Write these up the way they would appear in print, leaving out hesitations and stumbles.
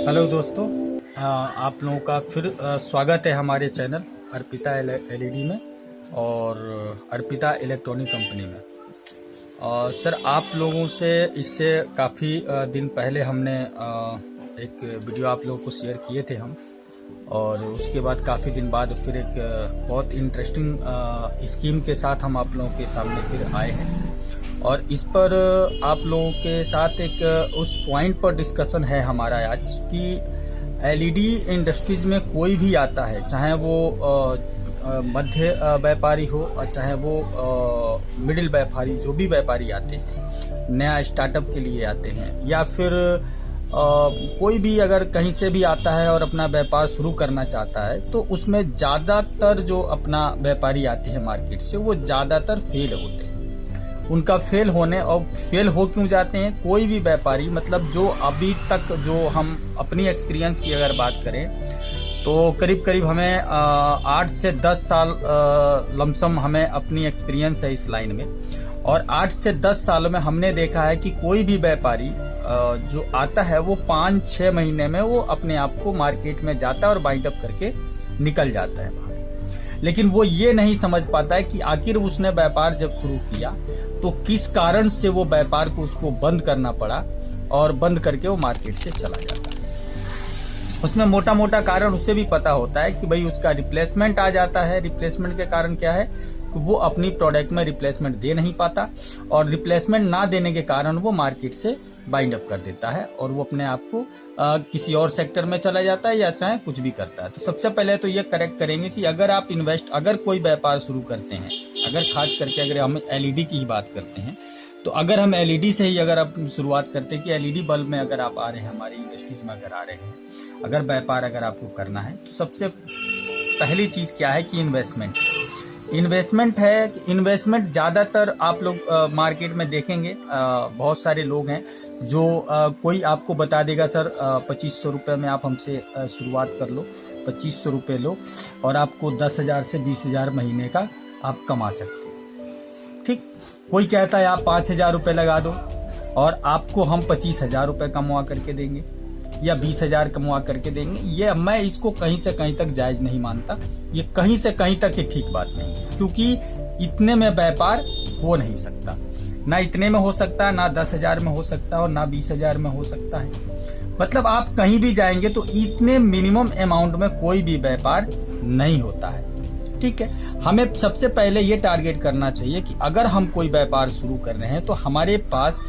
Hello दोस्तों, आप लोगों का फिर स्वागत है हमारे चैनल अर्पिता एलईडी में और अर्पिता इलेक्ट्रॉनिक कंपनी में। सर, आप लोगों से इससे काफ़ी दिन पहले हमने एक वीडियो आप लोगों को शेयर किए थे हम, और उसके बाद काफ़ी दिन बाद फिर एक बहुत इंटरेस्टिंग स्कीम के साथ हम आप लोगों के सामने फिर आए हैं। और इस पर आप लोगों के साथ एक उस पॉइंट पर डिस्कशन है हमारा आज कि एलईडी इंडस्ट्रीज में कोई भी आता है, चाहे वो मध्य व्यापारी हो और चाहे वो मिडिल व्यापारी, जो भी व्यापारी आते हैं नया स्टार्टअप के लिए आते हैं, या फिर कोई भी अगर कहीं से भी आता है और अपना व्यापार शुरू करना चाहता है, तो उसमें ज्यादातर जो अपना व्यापारी आते हैं मार्केट से, वो ज्यादातर फेल होते हैं। उनका फेल होने, और फेल हो क्यों जाते हैं, कोई भी व्यापारी, मतलब जो अभी तक जो हम अपनी एक्सपीरियंस की अगर बात करें तो करीब करीब हमें 8 से 10 साल लमसम हमें अपनी एक्सपीरियंस है इस लाइन में। और 8 से 10 सालों में हमने देखा है कि कोई भी व्यापारी जो आता है वो 5-6 महीने में वो अपने आप को मार्केट में जाता है और बाइंड अप करके निकल जाता है बाहर। लेकिन वो ये नहीं समझ पाता है कि आखिर उसने व्यापार जब शुरू किया तो किस कारण से वो व्यापार को उसको बंद करना पड़ा, और बंद करके वो मार्केट से चला जाता है। उसमें मोटा मोटा कारण उसे भी पता होता है कि भाई उसका रिप्लेसमेंट आ जाता है। रिप्लेसमेंट के कारण क्या है कि वो अपनी प्रोडक्ट में रिप्लेसमेंट दे नहीं पाता, और रिप्लेसमेंट ना देने के कारण वो मार्केट से बाइंड अप कर देता है और वो अपने आप को किसी और सेक्टर में चला जाता है या चाहे कुछ भी करता है। तो सबसे पहले तो ये करेक्ट करेंगे कि अगर कोई व्यापार शुरू करते हैं, अगर खास करके अगर हम एलईडी की ही बात करते हैं, तो अगर हम एलईडी से ही अगर आप शुरुआत करते हैं कि एलईडी बल्ब में अगर आप आ रहे हैं, हमारी इंडस्ट्रीज में अगर आ रहे हैं, अगर व्यापार अगर आपको करना है, तो सबसे पहली चीज क्या है कि इन्वेस्टमेंट है। इन्वेस्टमेंट ज्यादातर आप लोग मार्केट में देखेंगे, बहुत सारे लोग हैं जो कोई आपको बता देगा सर 2500 रुपये में आप हमसे शुरुआत कर लो, 2500 रुपये लो और आपको 10,000 से 20,000 महीने का आप कमा सकते हो। ठीक, कोई कहता है आप 5,000 रुपये लगा दो और आपको हम 25,000 रुपये कमवा करके देंगे या 20,000 कमवा करके देंगे। ये मैं इसको कहीं से कहीं तक जायज नहीं मानता। ये कहीं से कहीं तक ही ठीक बात नहीं है, क्योंकि इतने में व्यापार हो नहीं सकता। ना इतने में हो सकता है, ना 10,000 में हो सकता है और ना 20,000 में हो सकता है। मतलब आप कहीं भी जाएंगे तो इतने मिनिमम अमाउंट में कोई भी व्यापार नहीं होता है। ठीक है, हमें सबसे पहले ये टारगेट करना चाहिए कि अगर हम कोई व्यापार शुरू कर रहे हैं तो हमारे पास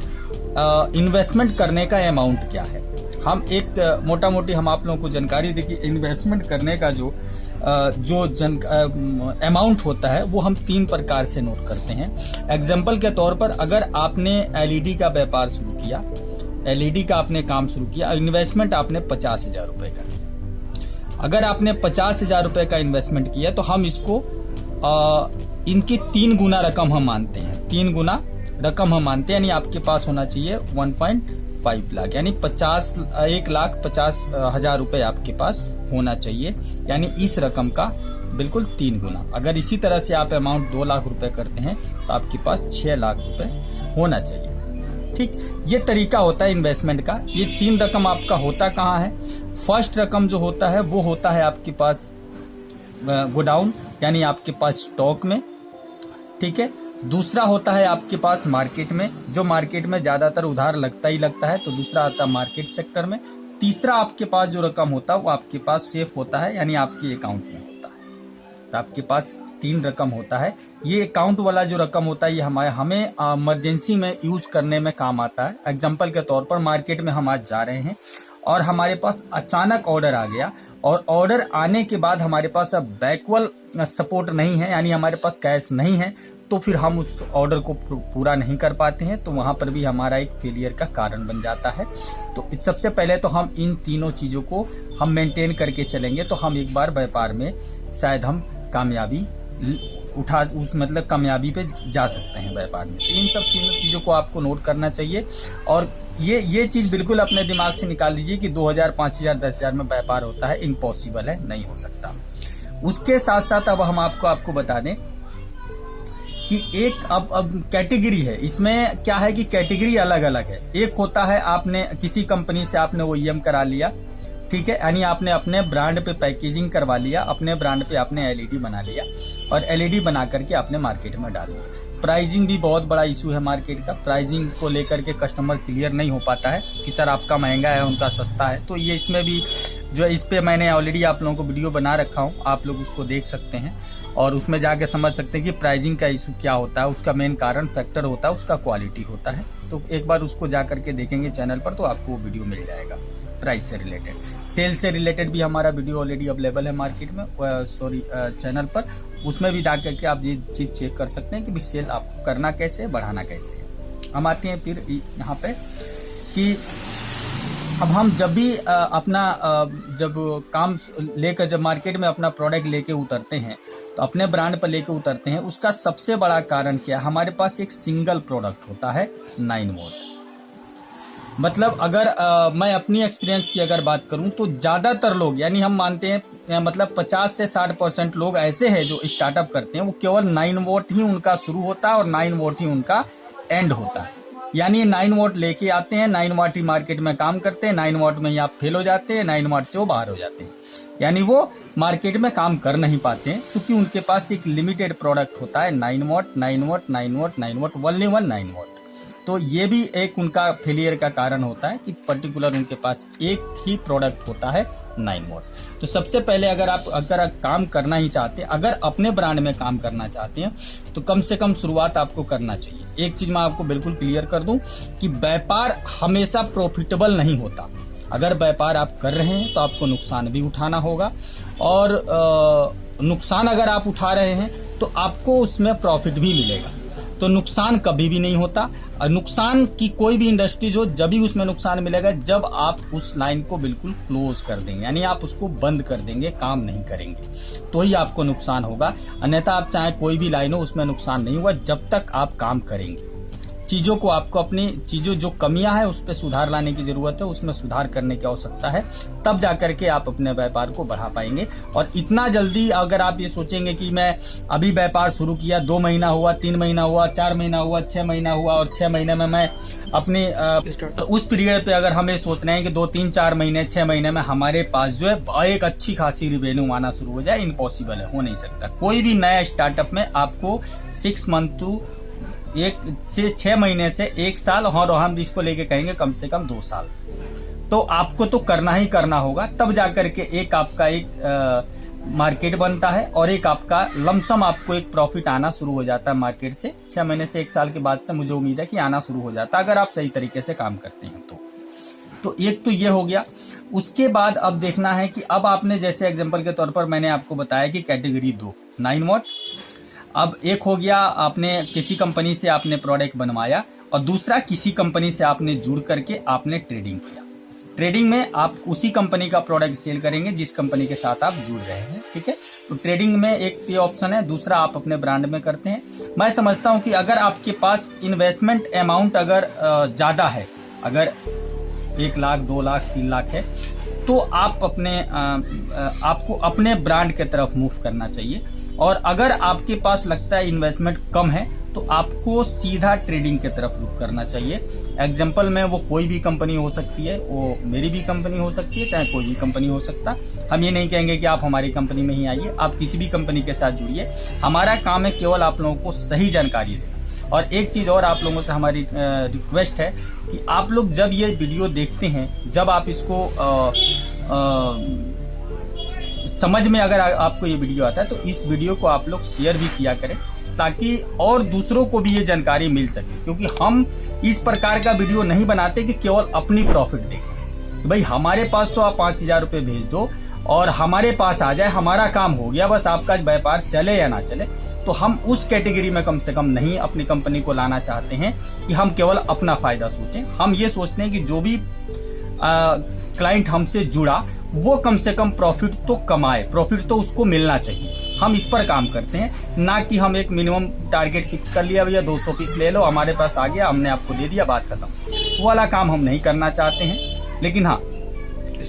इन्वेस्टमेंट करने का अमाउंट क्या है। हम एक मोटा मोटी हम आप लोगों को जानकारी दें कि इन्वेस्टमेंट करने का जो अमाउंट होता है वो हम 3 प्रकार से नोट करते हैं। एग्जाम्पल के तौर पर, अगर आपने एलईडी का व्यापार शुरू किया, एलईडी का आपने काम शुरू किया, इन्वेस्टमेंट आपने 50,000 रुपए का किया। अगर आपने 50,000 रुपए का इन्वेस्टमेंट किया तो हम इसको इनकी 3 गुना रकम हम मानते हैं। 3 गुना रकम हम मानते हैं, यानी आपके पास होना चाहिए 1.5 लाख, यानी 1,50,000 रुपए आपके पास होना चाहिए, यानी इस रकम का बिल्कुल 3 गुना। अगर इसी तरह से आप अमाउंट 2 लाख रुपए करते हैं तो आपके पास 6 लाख रुपए होना चाहिए। ठीक, ये तरीका होता है इन्वेस्टमेंट का। ये 3 रकम आपका होता कहाँ है। फर्स्ट रकम जो होता है वो होता है आपके पास गोडाउन, यानी आपके पास स्टॉक में। ठीक है, दूसरा होता है आपके पास मार्केट में, जो मार्केट में ज्यादातर उधार लगता ही लगता है, तो दूसरा आता है मार्केट सेक्टर में। तीसरा आपके पास जो रकम होता है वो आपके पास सेफ होता है, यानी आपके अकाउंट में होता है। तो आपके पास 3 रकम होता है। ये अकाउंट वाला जो रकम होता है ये हमें इमरजेंसी में यूज करने में काम आता है। एग्जाम्पल के तौर पर, मार्केट में हम आज जा रहे हैं और हमारे पास अचानक ऑर्डर आ गया, और ऑर्डर आने के बाद हमारे पास अब बैकवर्ड सपोर्ट नहीं है, यानी हमारे पास कैश नहीं है, तो फिर हम उस ऑर्डर को पूरा नहीं कर पाते हैं, तो वहां पर भी हमारा एक फेलियर का कारण बन जाता है। तो सबसे पहले तो हम इन तीनों चीजों को हम मेंटेन करके चलेंगे तो हम एक बार व्यापार में शायद हम कामयाबी कामयाबी पे जा सकते हैं व्यापार में। तो इन सब तीनों चीजों को आपको नोट करना चाहिए, और ये चीज बिल्कुल अपने दिमाग से निकाल लीजिए कि 2,000, 5,000, 10,000 में व्यापार होता है, इम्पॉसिबल है, नहीं हो सकता। उसके साथ साथ अब हम आपको बता दें कि एक अब कैटेगरी है। इसमें क्या है कि कैटेगरी अलग अलग है। एक होता है आपने किसी कंपनी से आपने ओईएम करा लिया, ठीक है, यानी आपने अपने ब्रांड पे पैकेजिंग करवा लिया, अपने ब्रांड पे आपने एलईडी बना लिया और एलईडी बना करके आपने मार्केट में डाल दिया। प्राइसिंग भी बहुत बड़ा इशू है मार्केट का। प्राइसिंग को लेकर के कस्टमर क्लियर नहीं हो पाता है कि सर आपका महंगा है, उनका सस्ता है। तो ये इसमें भी जो इस पे मैंने ऑलरेडी आप लोगों को वीडियो बना रखा हूँ, आप लोग उसको देख सकते हैं और उसमें जाके समझ सकते हैं कि प्राइसिंग का इशू क्या होता है। उसका मेन कारण फैक्टर होता है उसका क्वालिटी होता है। तो एक बार उसको जा करके देखेंगे चैनल पर तो आपको वो वीडियो मिल जाएगा। प्राइस से रिलेटेड, सेल से रिलेटेड भी हमारा वीडियो ऑलरेडी अवेलेबल है मार्केट में, चैनल पर। उसमें भी जा करके आप ये चीज चेक कर सकते हैं कि सेल आपको करना कैसे है, बढ़ाना कैसे है। हम आते हैं फिर यहाँ पे कि अब हम जब भी जब काम लेकर जब मार्केट में अपना प्रोडक्ट लेके उतरते हैं तो अपने ब्रांड पर लेके उतरते हैं, उसका सबसे बड़ा कारण क्या है? हमारे पास एक सिंगल प्रोडक्ट होता है 9 वोल्ट। मतलब अगर मैं अपनी एक्सपीरियंस की अगर बात करूं तो ज्यादातर लोग, यानी हम मानते हैं मतलब 50 से 60% लोग ऐसे हैं जो स्टार्टअप करते हैं, वो केवल 9 वोल्ट ही उनका शुरू होता है और 9 वोल्ट ही उनका एंड होता है। यानी 9 वोल्ट लेके आते हैं, 9 वोल्ट ही मार्केट में काम करते हैं, 9 वोल्ट में ही आप फेल हो जाते हैं, 9 वोल्ट से वो बाहर हो जाते हैं। यानी वो मार्केट में काम कर नहीं पाते हैं क्योंकि उनके पास एक लिमिटेड प्रोडक्ट होता है 9 volt, 9 volt, 9 volt, 9 volt, only 9 volt. तो ये भी एक उनका फेलियर का कारण होता है कि पर्टिकुलर उनके पास एक ही प्रोडक्ट होता है 9 वोल्ट। तो सबसे पहले अगर काम करना ही चाहते हैं, अगर अपने ब्रांड में काम करना चाहते हैं तो कम से कम शुरुआत आपको करना चाहिए। एक चीज मैं आपको बिल्कुल क्लियर कर दूं कि व्यापार हमेशा प्रॉफिटेबल नहीं होता। अगर व्यापार आप कर रहे हैं तो आपको नुकसान भी उठाना होगा और नुकसान अगर आप उठा रहे हैं तो आपको उसमें प्रॉफिट भी मिलेगा। तो नुकसान कभी भी नहीं होता। नुकसान की कोई भी इंडस्ट्रीज हो, जब भी उसमें नुकसान मिलेगा जब आप उस लाइन को बिल्कुल क्लोज कर देंगे, यानी आप उसको बंद कर देंगे, काम नहीं करेंगे, तो ही आपको नुकसान होगा। अन्यथा आप चाहे कोई भी लाइन हो उसमें नुकसान नहीं होगा जब तक आप काम करेंगे। चीजों को आपको अपनी चीजों जो कमियां है उस पर सुधार लाने की जरूरत है, उसमें सुधार करने की आवश्यकता है, तब जाकर के आप अपने व्यापार को बढ़ा पाएंगे। और इतना जल्दी अगर आप ये सोचेंगे कि मैं अभी व्यापार शुरू किया, 2 महीना हुआ, 3 महीना हुआ, 4 महीना हुआ, 6 महीना हुआ और 6 महीने में मैं अपने उस पीरियड पे अगर हमें सोच रहे हैं कि 2, 3, 4 महीने, 6 महीने में हमारे पास जो है एक अच्छी खासी रिवेन्यू आना शुरू हो जाए, इम्पॉसिबल है, हो नहीं सकता। कोई भी नया स्टार्टअप में आपको 6 मंथ टू 1 से 6 महीने से 1 साल, और हम इसको लेके कहेंगे कम से कम 2 साल, तो आपको तो करना ही करना होगा। तब जाकर के एक आपका एक मार्केट बनता है और एक आपका लमसम आपको एक प्रॉफिट आना शुरू हो जाता है मार्केट से। 6 महीने से 1 साल के बाद से मुझे उम्मीद है कि आना शुरू हो जाता है अगर आप सही तरीके से काम करते हैं तो एक तो ये हो गया। उसके बाद अब देखना है कि अब आपने जैसे एग्जांपल के तौर पर मैंने आपको बताया कि कैटेगरी 2 9 वोल्ट। अब एक हो गया, आपने किसी कंपनी से आपने प्रोडक्ट बनवाया और दूसरा किसी कंपनी से आपने जुड़ करके आपने ट्रेडिंग किया। ट्रेडिंग में आप उसी कंपनी का प्रोडक्ट सेल करेंगे जिस कंपनी के साथ आप जुड़ रहे हैं, ठीक है। तो ट्रेडिंग में एक ये ऑप्शन है, दूसरा आप अपने ब्रांड में करते हैं। मैं समझता हूं कि अगर आपके पास इन्वेस्टमेंट अमाउंट अगर ज्यादा है, अगर 1 लाख, 2 लाख, 3 लाख है, तो आप आपको अपने ब्रांड के तरफ मूव करना चाहिए। और अगर आपके पास लगता है इन्वेस्टमेंट कम है तो आपको सीधा ट्रेडिंग के तरफ रुख करना चाहिए। एग्जांपल में वो कोई भी कंपनी हो सकती है, वो मेरी भी कंपनी हो सकती है, चाहे कोई भी कंपनी हो सकता। हम ये नहीं कहेंगे कि आप हमारी कंपनी में ही आइए, आप किसी भी कंपनी के साथ जुड़िए। हमारा काम है केवल आप लोगों को सही जानकारी देना। और एक चीज और आप लोगों से हमारी रिक्वेस्ट है कि आप लोग जब ये वीडियो देखते हैं, जब आप इसको समझ में अगर आपको ये वीडियो आता है तो इस वीडियो को आप लोग शेयर भी किया करें ताकि और दूसरों को भी ये जानकारी मिल सके। क्योंकि हम इस प्रकार का वीडियो नहीं बनाते कि केवल अपनी प्रॉफिट देखें कि भाई हमारे पास तो आप 5,000 रुपये भेज दो और हमारे पास आ जाए, हमारा काम हो गया, बस आपका व्यापार चले या ना चले। तो हम उस कैटेगरी में कम से कम नहीं अपनी कंपनी को लाना चाहते हैं कि हम केवल अपना फायदा सोचें। हम ये सोचते हैं कि जो भी क्लाइंट हमसे जुड़ा वो कम से कम प्रॉफिट तो कमाए, प्रॉफिट तो उसको मिलना चाहिए। हम इस पर काम करते हैं, ना कि हम एक मिनिमम टारगेट फिक्स कर लिया, भैया 200 पीस ले लो, हमारे पास आ गया, हमने आपको दे दिया, बात खत्म। वो वाला काम हम नहीं करना चाहते हैं। लेकिन हाँ,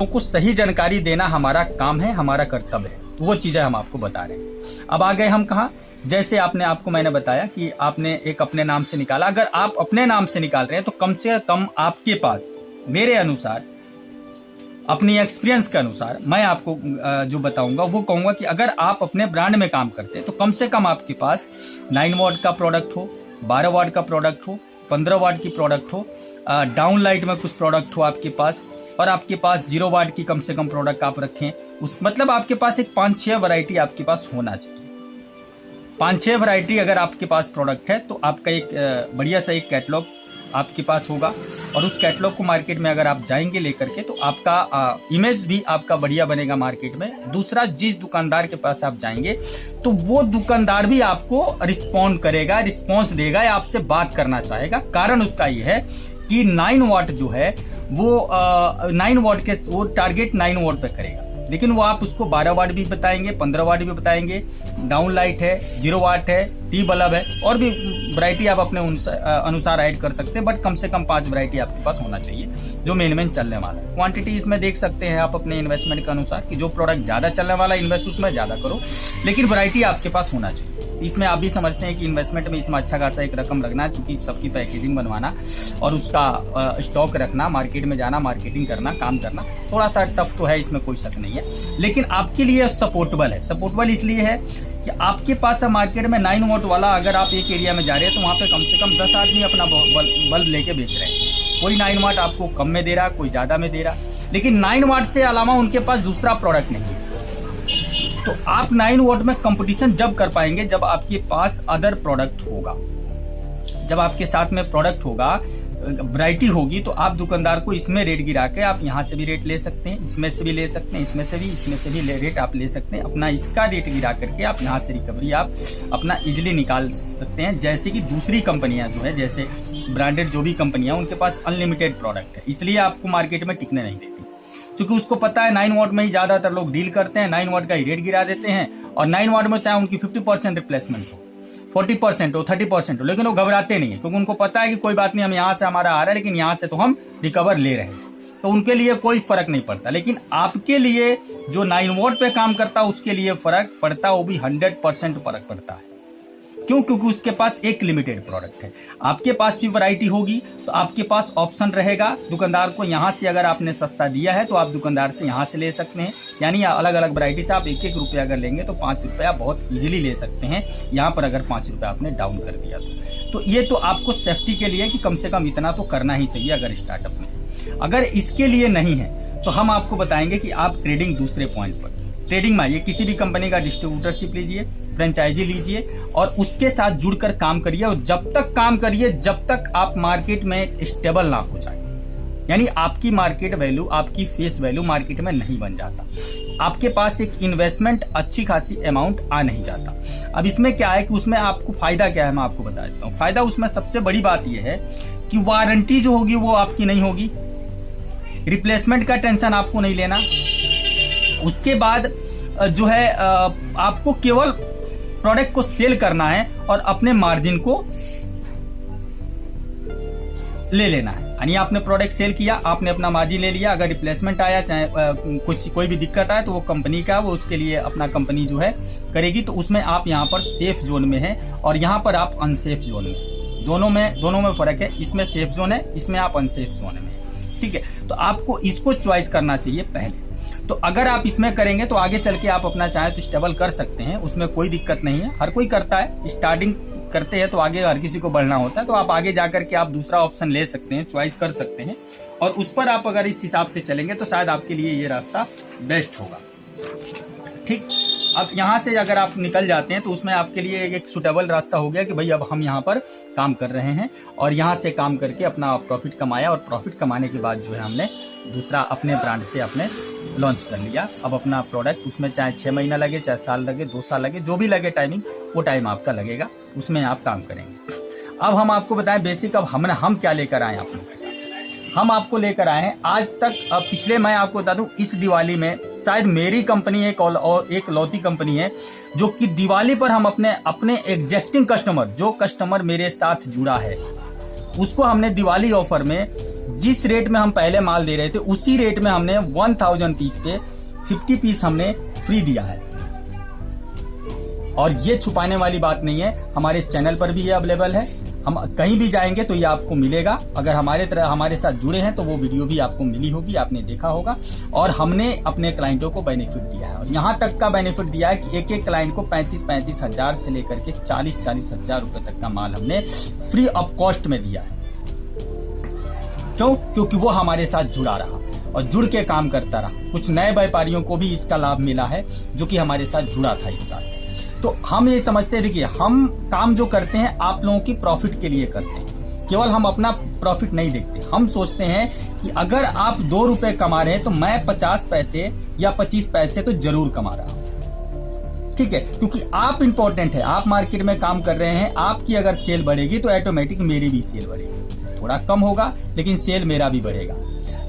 कुछ सही जानकारी देना हमारा काम है, हमारा कर्तव्य है। वो चीजें हम आपको बता रहे हैं। अब आ गए हम कहाँ, जैसे आपको मैंने बताया कि आपने एक अपने नाम से निकाला। अगर आप अपने नाम से निकाल रहे हैं तो कम से कम आपके पास मेरे अनुसार अपनी एक्सपीरियंस के अनुसार मैं आपको जो बताऊंगा वो कहूंगा कि अगर आप अपने ब्रांड में काम करते हैं तो कम से कम आपके पास 9 वाट का प्रोडक्ट हो, 12 वाट का प्रोडक्ट हो, 15 वाट की प्रोडक्ट हो, डाउन लाइट में कुछ प्रोडक्ट हो आपके पास, और आपके पास 0 वाट की कम से कम प्रोडक्ट आप रखें। उस मतलब आपके पास एक 5-6 वैरायटी आपके पास होना चाहिए। 5-6 वैरायटी अगर आपके पास प्रोडक्ट है तो आपका एक बढ़िया सा एक कैटलॉग आपके पास होगा, और उस कैटलॉग को मार्केट में अगर आप जाएंगे लेकर के तो आपका इमेज भी आपका बढ़िया बनेगा मार्केट में। दूसरा, जिस दुकानदार के पास आप जाएंगे तो वो दुकानदार भी आपको रिस्पॉन्ड करेगा, रिस्पॉन्स देगा या आपसे बात करना चाहेगा। कारण उसका ये है कि 9 वाट जो है वो 9 वाट के वो टारगेट 9 वाट पे करेगा, लेकिन वो आप उसको 12 वाट भी बताएंगे, 15 वाट भी बताएंगे, डाउन लाइट है, 0 वाट है, टी बल्ब है, और भी वैरायटी आप अपने अनुसार ऐड कर सकते हैं। बट कम से कम 5 वैरायटी आपके पास होना चाहिए जो मेन चलने वाला है। क्वांटिटी इसमें देख सकते हैं आप अपने इन्वेस्टमेंट के अनुसार कि जो प्रोडक्ट ज्यादा चलने वाला है इन्वेस्ट उसमें ज्यादा करो, लेकिन वैरायटी आपके पास होना चाहिए। इसमें आप भी समझते हैं कि इन्वेस्टमेंट में इसमें अच्छा खासा एक रकम रखना, चूंकि सबकी पैकेजिंग बनवाना और उसका स्टॉक रखना, मार्केट में जाना, मार्केटिंग करना, काम करना थोड़ा सा टफ तो है, इसमें कोई शक नहीं है, लेकिन आपके लिए सपोर्टेबल है। सपोर्टेबल इसलिए है कि आपके पास मार्केट में 9 वाट वाला अगर आप एक एरिया में जा रहे हैं तो वहां पे कम से कम 10 आदमी अपना बल्ब लेके बेच रहे हैं। कोई 9 वाट आपको कम में दे रहा, कोई ज्यादा में दे रहा, लेकिन 9 वाट से अलावा उनके पास दूसरा प्रोडक्ट नहीं है। तो आप 9 वाट में कंपटीशन जब कर पाएंगे जब आपके पास अदर प्रोडक्ट होगा, जब आपके साथ में प्रोडक्ट होगा, वैरायटी होगी, तो आप दुकानदार को इसमें रेट गिरा के आप यहाँ से भी रेट ले सकते हैं, इसमें से भी ले सकते हैं, इसमें से भी रेट आप ले सकते हैं। अपना इसका रेट गिरा करके आप यहाँ से रिकवरी आप अपना इजिली निकाल सकते हैं। जैसे कि दूसरी कंपनियां जो है, जैसे ब्रांडेड जो भी कंपनियां, उनके पास अनलिमिटेड प्रोडक्ट है, इसलिए आपको मार्केट में टिकने नहीं देती, क्योंकि उसको पता है 9 वाट में ही ज्यादातर लोग डील करते हैं, 9 वाट का ही रेट गिरा देते हैं, और 9 वाट में चाहे उनकी 50% रिप्लेसमेंट हो, 40% हो, 30% हो, लेकिन वो घबराते नहीं है, क्योंकि उनको पता है कि कोई बात नहीं, हम यहाँ से हमारा आ रहा है, लेकिन यहाँ से तो हम रिकवर ले रहे हैं, तो उनके लिए कोई फर्क नहीं पड़ता। लेकिन आपके लिए जो 9 वाट पे काम करता है उसके लिए फर्क पड़ता है, वो भी 100% फर्क पड़ता है। क्यों? क्योंकि उसके पास एक लिमिटेड प्रोडक्ट है। आपके पास भी वैरायटी होगी तो आपके पास ऑप्शन रहेगा दुकानदार को, यहाँ से अगर आपने सस्ता दिया है तो आप दुकानदार से यहाँ से ले सकते हैं, यानी अलग अलग वैरायटी से आप 1-1 रुपया अगर लेंगे तो 5 रुपया बहुत इजीली ले सकते हैं। यहाँ पर अगर 5 रुपया आपने डाउन कर दिया तो ये तो आपको सेफ्टी के लिए कि कम से कम इतना तो करना ही चाहिए अगर स्टार्टअप में। अगर इसके लिए नहीं है तो हम आपको बताएंगे कि आप ट्रेडिंग दूसरे पॉइंट पर, ट्रेडिंग में आइए, किसी भी कंपनी का डिस्ट्रीब्यूटरशिप लीजिए, फ्रेंचाइजी लीजिए और उसके साथ जुड़कर काम करिए, और जब तक काम करिए जब तक आप मार्केट में स्टेबल ना हो जाए, यानी आपकी मार्केट वैल्यू, आपकी फेस वैल्यू मार्केट में नहीं बन जाता, आपके पास एक इन्वेस्टमेंट अच्छी खासी अमाउंट आ नहीं जाता। अब इसमें क्या है कि उसमें आपको फायदा क्या है, मैं आपको बता देता हूँ। फायदा उसमें सबसे बड़ी बात यह है कि वारंटी जो होगी वो आपकी नहीं होगी, रिप्लेसमेंट का टेंशन आपको नहीं लेना, उसके बाद जो है आपको केवल प्रोडक्ट को सेल करना है और अपने मार्जिन को ले लेना है। यानी आपने प्रोडक्ट सेल किया, आपने अपना मार्जिन ले लिया, अगर रिप्लेसमेंट आया, चाहे कोई भी दिक्कत आए तो वो कंपनी का, वो उसके लिए अपना कंपनी जो है करेगी, तो उसमें आप यहाँ पर सेफ जोन में हैं और यहाँ पर आप अनसेफ जोन में, दोनों में फर्क है। इसमें सेफ जोन है, इसमें आप अनसेफ जोन में, ठीक है। तो आपको इसको चॉइस करना चाहिए पहले। तो अगर आप इसमें करेंगे तो आगे चल के आप अपना चाहे तो स्टेबल कर सकते हैं, उसमें कोई दिक्कत नहीं है, हर कोई करता है, स्टार्टिंग करते हैं तो आगे हर किसी को बढ़ना होता है, तो आप आगे जाकर के आप दूसरा ऑप्शन ले सकते हैं, चॉइस कर सकते हैं, और उस पर आप अगर इस हिसाब से चलेंगे तो शायद आपके लिए ये रास्ता बेस्ट होगा, ठीक। अब यहाँ से अगर आप निकल जाते हैं तो उसमें आपके लिए एक सुटेबल रास्ता हो गया कि भाई अब हम यहाँ पर काम कर रहे हैं और यहाँ से काम करके अपना प्रॉफिट कमाया, और प्रॉफिट कमाने के बाद जो है हमने दूसरा अपने ब्रांड से अपने लॉन्च कर लिया। अब अपना प्रोडक्ट, उसमें चाहे 6 महीना लगे, चाहे साल लगे, 2 साल लगे, जो भी लगे टाइमिंग, वो टाइम आपका लगेगा, उसमें आप काम करेंगे। अब हम आपको बताएं बेसिक, अब हम क्या लेकर आए आप लोगों के साथ। हम आपको लेकर आए हैं आज तक, पिछले मैं आपको बता दूं, इस दिवाली में शायद मेरी कंपनी एक लौती कंपनी है जो कि दिवाली पर हम अपने एग्जिस्टिंग कस्टमर, जो कस्टमर मेरे साथ जुड़ा है, उसको हमने दिवाली ऑफर में जिस रेट में हम पहले माल दे रहे थे उसी रेट में हमने 1000 पीस पे 50 पीस हमने फ्री दिया है। और ये छुपाने वाली बात नहीं है, हमारे चैनल पर भी ये अवेलेबल है, हम कहीं भी जाएंगे तो ये आपको मिलेगा। अगर हमारे साथ जुड़े हैं तो वो वीडियो भी आपको मिली होगी, आपने देखा होगा। और हमने अपने क्लाइंटों को बेनिफिट दिया है, और यहाँ तक का बेनिफिट दिया है कि एक एक क्लाइंट को 35-35 हजार से लेकर के 40-40 हजार रुपए तक का माल हमने फ्री ऑफ कॉस्ट में दिया है। क्यों? क्योंकि वो हमारे साथ जुड़ा रहा और जुड़ के काम करता रहा। कुछ नए व्यापारियों को भी इसका लाभ मिला है जो कि हमारे साथ जुड़ा था इस साल। तो हम ये समझते हैं, देखिए हम काम जो करते हैं आप लोगों की प्रॉफिट के लिए करते हैं, केवल हम अपना प्रॉफिट नहीं देखते। हम सोचते हैं कि अगर आप 2 रुपए कमा रहे हैं तो मैं 50 पैसे या 25 पैसे तो जरूर कमा रहा हूं, ठीक है? क्योंकि आप इंपॉर्टेंट है, आप मार्केट में काम कर रहे हैं, आपकी अगर सेल बढ़ेगी तो ऑटोमेटिक मेरी भी सेल बढ़ेगी। थोड़ा कम होगा लेकिन सेल मेरा भी बढ़ेगा।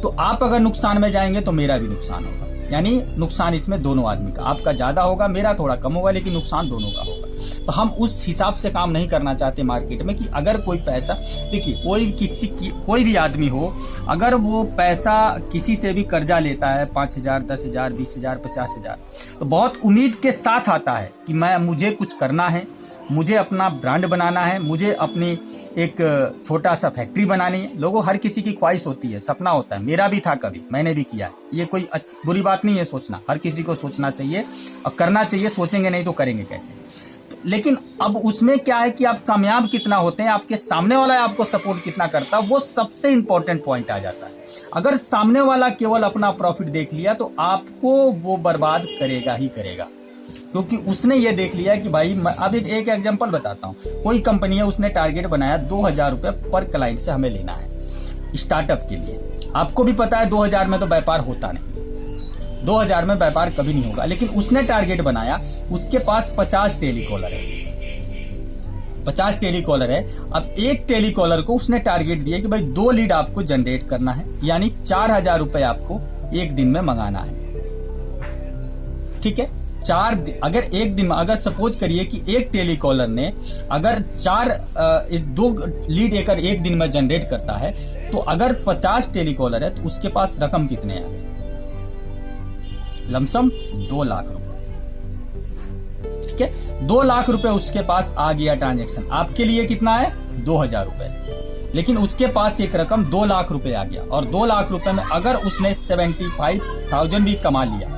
तो आप अगर नुकसान में जाएंगे तो मेरा भी नुकसान होगा, यानी नुकसान इसमें दोनों आदमी का, आपका ज्यादा होगा, मेरा थोड़ा कम होगा, लेकिन नुकसान दोनों का होगा। तो हम उस हिसाब से काम नहीं करना चाहते मार्केट में कि अगर कोई पैसा, देखिए कोई भी आदमी हो, अगर वो पैसा किसी से भी कर्जा लेता है 5,000, 10,000, 20,000, 50,000, तो बहुत उम्मीद के साथ आता है कि मुझे कुछ करना है, मुझे अपना ब्रांड बनाना है, मुझे अपनी एक छोटा सा फैक्ट्री बनानी है। लोगों, हर किसी की ख्वाहिश होती है, सपना होता है, मेरा भी था, कभी मैंने भी किया है। ये कोई बुरी बात नहीं है सोचना, हर किसी को सोचना चाहिए और करना चाहिए। सोचेंगे नहीं तो करेंगे कैसे? लेकिन अब उसमें क्या है कि आप कामयाब कितना होते हैं, आपके सामने वाला आपको सपोर्ट कितना करता है, वो सबसे इंपॉर्टेंट पॉइंट आ जाता है। अगर सामने वाला केवल अपना प्रॉफिट देख लिया तो आपको वो बर्बाद करेगा ही करेगा, क्योंकि उसने ये देख लिया कि भाई, अब एक एग्जांपल बताता हूँ। कोई कंपनी है, उसने टारगेट बनाया 2,000 रुपए पर क्लाइंट से हमें लेना है स्टार्टअप के लिए। आपको भी पता है 2,000 में तो व्यापार होता नहीं, 2,000 में व्यापार कभी नहीं होगा। लेकिन उसने टारगेट बनाया, उसके पास 50 टेलीकॉलर है, 50 टेलीकॉलर है। अब एक टेलीकॉलर को उसने टारगेट दिया कि भाई 2 लीड आपको जनरेट करना है, यानी 4,000 रुपए आपको एक दिन में मंगाना है, ठीक है? अगर एक दिन में, अगर सपोज करिए कि एक टेलीकॉलर ने अगर 2 लीड एक दिन में जनरेट करता है, तो अगर 50 टेलीकॉलर है तो उसके पास रकम कितने हैं? लमसम 2 लाख रुपए, ठीक है? 2 लाख रुपए उसके पास आ गया ट्रांजैक्शन। आपके लिए कितना है? 2,000 रुपए। लेकिन उसके पास एक रकम 2 लाख रुपए आ गया, और 2 लाख रुपए में अगर उसने 75,000 भी कमा लिया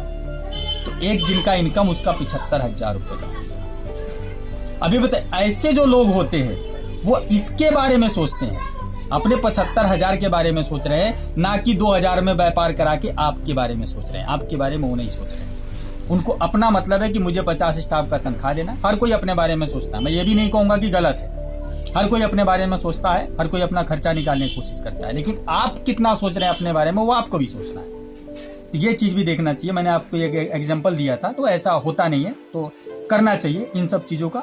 तो एक दिन का इनकम उसका 75,000 रुपए का। अभी बताए, ऐसे जो लोग होते हैं वो इसके बारे में सोचते हैं, अपने 75,000 के बारे में सोच रहे हैं, ना कि 2,000 में व्यापार करा के आपके बारे में सोच रहे हैं। आपके बारे में वो नहीं सोच रहे। उनको अपना मतलब है कि मुझे 50 स्टाफ का तनख्वाह देना। हर कोई अपने बारे में सोचता है, मैं ये भी नहीं कहूंगा कि गलत है, हर कोई अपने बारे में सोचता है, हर कोई अपना खर्चा निकालने की कोशिश करता है। लेकिन आप कितना सोच रहे हैं अपने बारे में, वो आपको भी सोचना है। तो ये चीज भी देखना चाहिए। मैंने आपको एक एग्जांपल दिया था, तो ऐसा होता नहीं है, तो करना चाहिए इन सब चीजों का।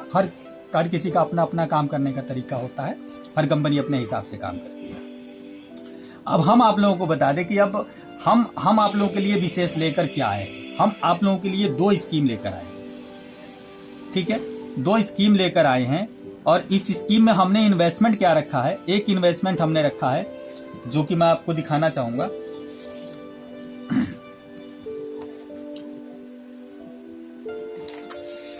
हर किसी का अपना अपना काम करने का तरीका होता है, हर कंपनी अपने हिसाब से काम करती है। अब हम आप लोगों को बता दें कि अब हम आप लोगों के लिए विशेष लेकर क्या आए। हम आप लोगों के लिए 2 स्कीम लेकर आए, ठीक है? 2 स्कीम लेकर आए हैं, और इस स्कीम में हमने इन्वेस्टमेंट क्या रखा है? एक इन्वेस्टमेंट हमने रखा है जो कि मैं आपको दिखाना चाहूंगा।